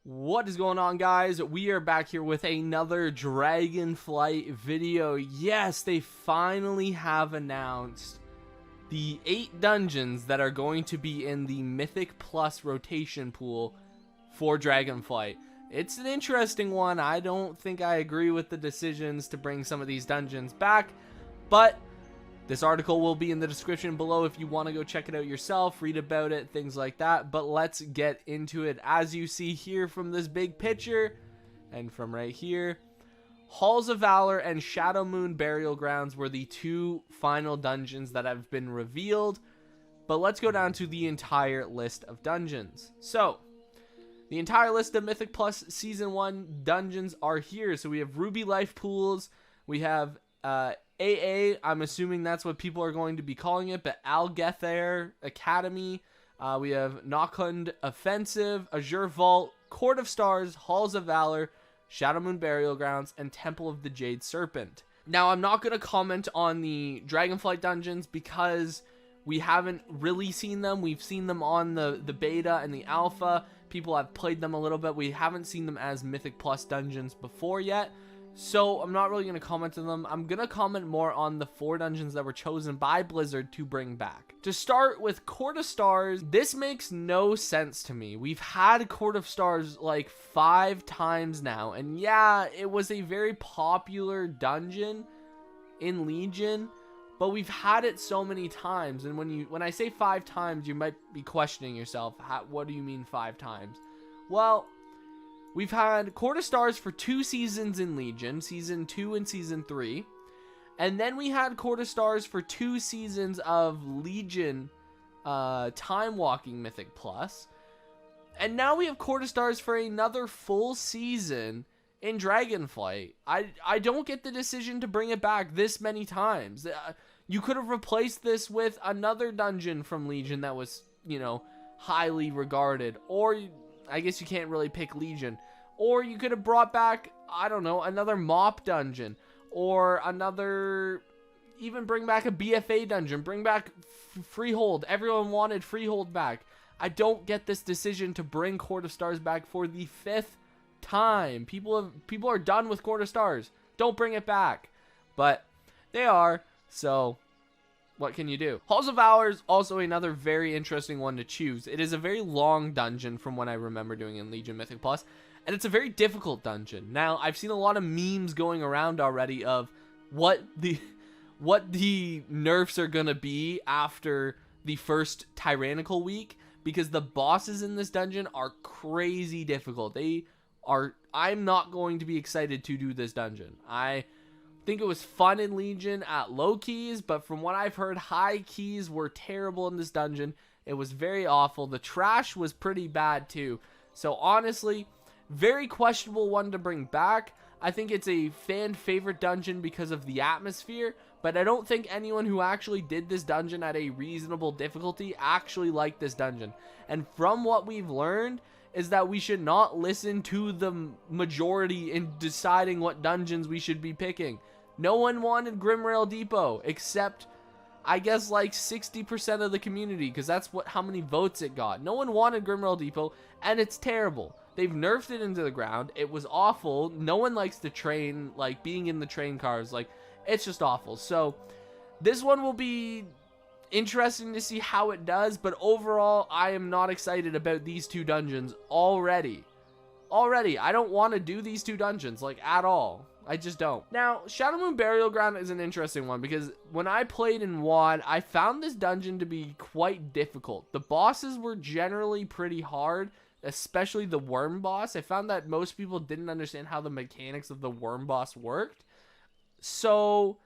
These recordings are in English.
What is going on, guys? We are back here with another Dragonflight video. Yes, they finally have announced the 8 dungeons that are going to be in the Mythic Plus rotation pool for Dragonflight. It's an interesting one. I don't think I agree with the decisions to bring some of these dungeons back, but this article will be in the description below if you want to go check it out yourself, read about it, things like that. But let's get into it. As you see here from this big picture, and from right here, Halls of Valor and Shadowmoon Burial Grounds were the 2 final dungeons that have been revealed. But let's go down to the entire list of dungeons. So, the entire list of Mythic Plus Season 1 dungeons are here. So we have Ruby Life Pools, we have AA, I'm assuming that's what people are going to be calling it, but Algethair Academy, we have Nokhund Offensive, Azure Vault, Court of Stars, Halls of Valor, Shadowmoon Burial Grounds, and Temple of the Jade Serpent. Now, I'm not going to comment on the Dragonflight dungeons because we haven't really seen them. We've seen them on the beta and the alpha. People have played them a little bit. We haven't seen them as Mythic Plus dungeons before yet. So, I'm not really going to comment on them. I'm going to comment more on the 4 dungeons that were chosen by Blizzard to bring back. To start with Court of Stars, this makes no sense to me. We've had Court of Stars like 5 times now. And yeah, it was a very popular dungeon in Legion, but we've had it so many times. And when I say 5 times, you might be questioning yourself, what do you mean 5 times? Well, we've had Court of Stars for 2 seasons in Legion, Season 2 and Season 3. And then we had Court of Stars for 2 seasons of Legion Time Walking Mythic Plus. And now we have Court of Stars for another full season in Dragonflight. I don't get the decision to bring it back this many times. You could have replaced this with another dungeon from Legion that was, you know, highly regarded. Or I guess you can't really pick Legion. Or you could have brought back, I don't know, another mop dungeon. Or another, even bring back a BFA dungeon. Bring back Freehold. Everyone wanted Freehold back. I don't get this decision to bring Court of Stars back for the 5th time. People are done with Court of Stars. Don't bring it back. But they are, so what can you do? Halls of Valor is also another very interesting one to choose. It is a very long dungeon from what I remember doing in Legion Mythic Plus, and it's a very difficult dungeon. Now, I've seen a lot of memes going around already of what the nerfs are gonna be after the first Tyrannical week, because the bosses in this dungeon are crazy difficult. I'm not going to be excited to do this dungeon. I think it was fun in Legion at low keys, but from what I've heard, high keys were terrible in this dungeon. It was very awful. The trash was pretty bad too. So honestly, very questionable one to bring back. I think it's a fan favorite dungeon because of the atmosphere, but I don't think anyone who actually did this dungeon at a reasonable difficulty actually liked this dungeon. And from what we've learned is that we should not listen to the majority in deciding what dungeons we should be picking. No one wanted Grimrail Depot, except I guess like 60% of the community, because that's how many votes it got. No one wanted Grimrail Depot, and it's terrible. They've nerfed it into the ground. It was awful. No one likes the train, like being in the train cars. Like, it's just awful. So this one will be interesting to see how it does, but overall, I am not excited about these 2 dungeons already. I don't want to do these 2 dungeons, like, at all. I just don't. Now, Shadowmoon Burial Ground is an interesting one, because when I played in WoD, I found this dungeon to be quite difficult. The bosses were generally pretty hard, especially the worm boss. I found that most people didn't understand how the mechanics of the worm boss worked. So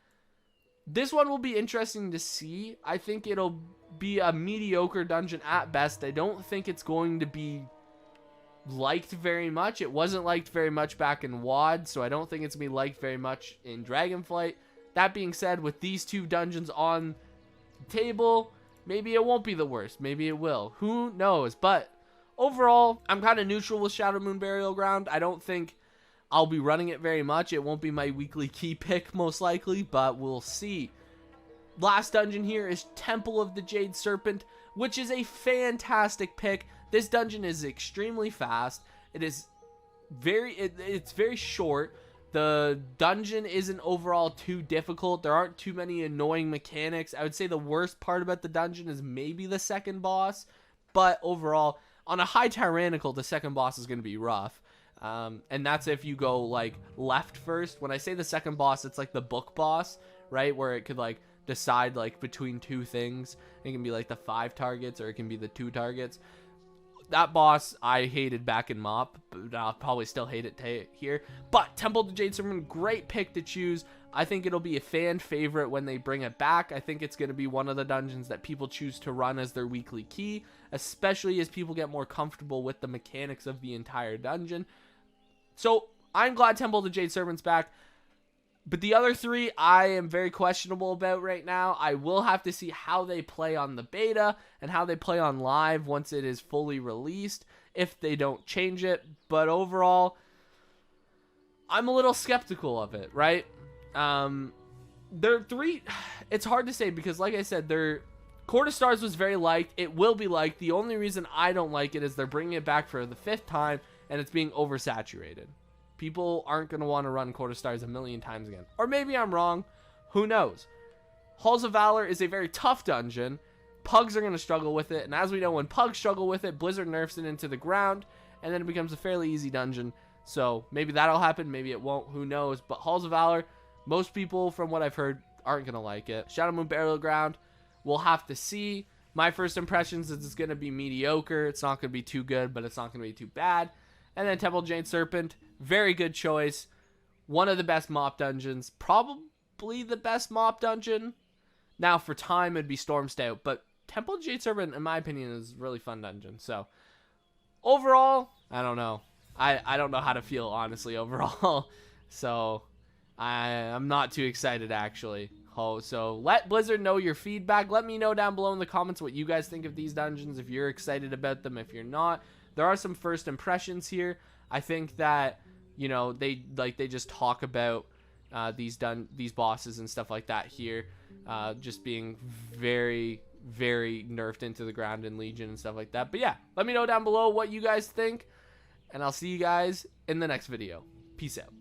this one will be interesting to see. I think it'll be a mediocre dungeon at best. I don't think it's going to be liked very much. It wasn't liked very much back in WoD, so I don't think it's going to be liked very much in Dragonflight. That being said, with these 2 dungeons on the table, maybe it won't be the worst. Maybe it will. Who knows? But overall, I'm kind of neutral with Shadowmoon Burial Ground. I don't think I'll be running it very much. It won't be my weekly key pick, most likely, but we'll see. Last dungeon here is Temple of the Jade Serpent, which is a fantastic pick. This dungeon is extremely fast. It is it's very short. The dungeon isn't overall too difficult. There aren't too many annoying mechanics. I would say the worst part about the dungeon is maybe the second boss, but overall, on a high tyrannical, the second boss is going to be rough. And that's if you go like left first. When I say the second boss, it's like the book boss, right? Where it could like decide like between two things. It can be like the 5 targets or it can be the 2 targets. That boss I hated back in MOP, but I'll probably still hate it here. But Temple to Jade Serpent, great pick to choose. I think it'll be a fan favorite when they bring it back. I think it's going to be one of the dungeons that people choose to run as their weekly key, especially as people get more comfortable with the mechanics of the entire dungeon. So I'm glad Temple to Jade Serpent's back. But the other 3, I am very questionable about right now. I will have to see how they play on the beta and how they play on live once it is fully released, if they don't change it. But overall, I'm a little skeptical of it, right? There 3, it's hard to say because, like I said, Court of Stars was very liked. It will be liked. The only reason I don't like it is they're bringing it back for the 5th time, and it's being oversaturated. People aren't going to want to run Court of Stars a million times again. Or maybe I'm wrong. Who knows? Halls of Valor is a very tough dungeon. Pugs are going to struggle with it. And as we know, when Pugs struggle with it, Blizzard nerfs it into the ground. And then it becomes a fairly easy dungeon. So maybe that'll happen. Maybe it won't. Who knows? But Halls of Valor, most people, from what I've heard, aren't going to like it. Shadowmoon Burial Ground, we'll have to see. My first impressions is it's going to be mediocre. It's not going to be too good, but it's not going to be too bad. And then Temple Jade Serpent, very good choice. One of the best MOP dungeons. Probably the best MOP dungeon. Now, for time, it'd be Storm Stout. But Temple Jade Serpent, in my opinion, is a really fun dungeon. So, overall, I don't know. I don't know how to feel, honestly, overall. So, I'm not too excited, actually. So, let Blizzard know your feedback. Let me know down below in the comments what you guys think of these dungeons. If you're excited about them, if you're not. There are some first impressions here. I think that, you know, they just talk about these bosses and stuff like that here, just being very, very nerfed into the ground in Legion and stuff like that. But yeah, let me know down below what you guys think, and I'll see you guys in the next video. Peace out.